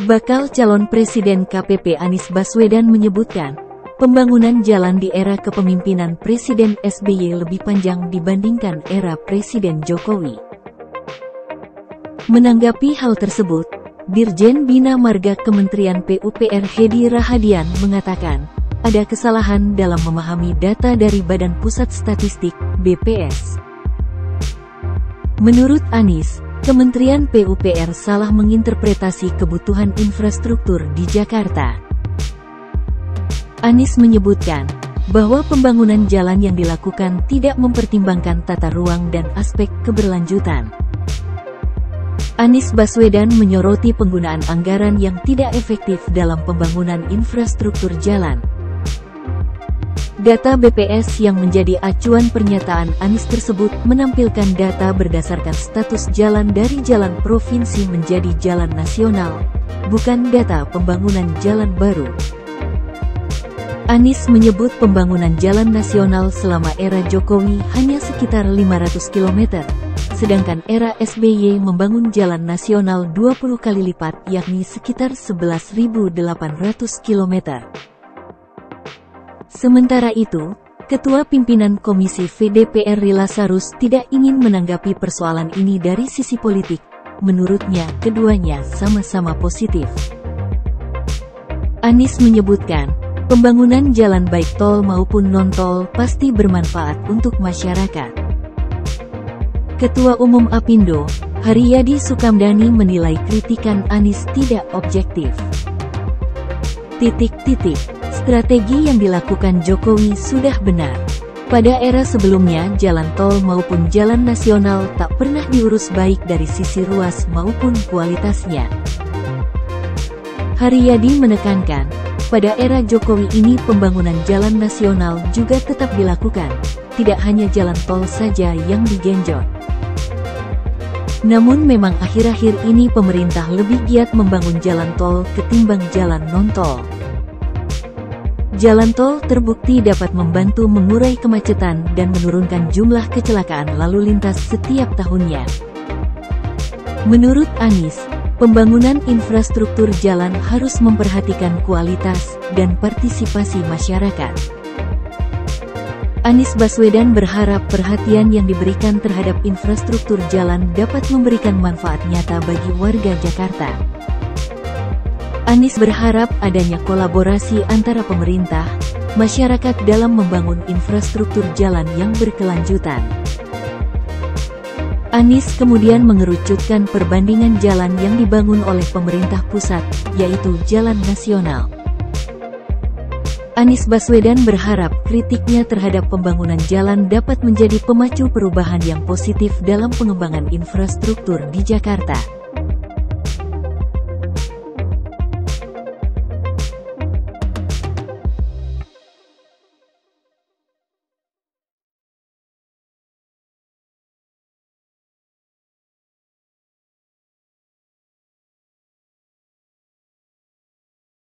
Bakal calon Presiden KPP Anies Baswedan menyebutkan, pembangunan jalan di era kepemimpinan Presiden SBY lebih panjang dibandingkan era Presiden Jokowi. Menanggapi hal tersebut, Dirjen Bina Marga Kementerian PUPR Hedi Rahadian mengatakan, ada kesalahan dalam memahami data dari Badan Pusat Statistik, BPS. Menurut Anies, Kementerian PUPR salah menginterpretasi kebutuhan infrastruktur di Jakarta. Anies menyebutkan bahwa pembangunan jalan yang dilakukan tidak mempertimbangkan tata ruang dan aspek keberlanjutan. Anies Baswedan menyoroti penggunaan anggaran yang tidak efektif dalam pembangunan infrastruktur jalan. Data BPS yang menjadi acuan pernyataan Anies tersebut menampilkan data berdasarkan status jalan dari jalan provinsi menjadi jalan nasional, bukan data pembangunan jalan baru. Anies menyebut pembangunan jalan nasional selama era Jokowi hanya sekitar 500 km, sedangkan era SBY membangun jalan nasional 20 kali lipat yakni sekitar 11.800 km. Sementara itu, Ketua Pimpinan Komisi VDPR Rilasarus tidak ingin menanggapi persoalan ini dari sisi politik. Menurutnya, keduanya sama-sama positif. Anies menyebutkan, pembangunan jalan baik tol maupun non-tol pasti bermanfaat untuk masyarakat. Ketua Umum Apindo, Haryadi Sukamdhani menilai kritikan Anies tidak objektif. Strategi yang dilakukan Jokowi sudah benar. Pada era sebelumnya jalan tol maupun jalan nasional tak pernah diurus baik dari sisi ruas maupun kualitasnya. Haryadi menekankan, pada era Jokowi ini pembangunan jalan nasional juga tetap dilakukan, tidak hanya jalan tol saja yang digenjot. Namun memang akhir-akhir ini pemerintah lebih giat membangun jalan tol ketimbang jalan non-tol. Jalan tol terbukti dapat membantu mengurai kemacetan dan menurunkan jumlah kecelakaan lalu lintas setiap tahunnya. Menurut Anies, pembangunan infrastruktur jalan harus memperhatikan kualitas dan partisipasi masyarakat. Anies Baswedan berharap perhatian yang diberikan terhadap infrastruktur jalan dapat memberikan manfaat nyata bagi warga Jakarta. Anies berharap adanya kolaborasi antara pemerintah, masyarakat dalam membangun infrastruktur jalan yang berkelanjutan. Anies kemudian mengerucutkan perbandingan jalan yang dibangun oleh pemerintah pusat, yaitu jalan nasional. Anies Baswedan berharap kritiknya terhadap pembangunan jalan dapat menjadi pemacu perubahan yang positif dalam pengembangan infrastruktur di Jakarta.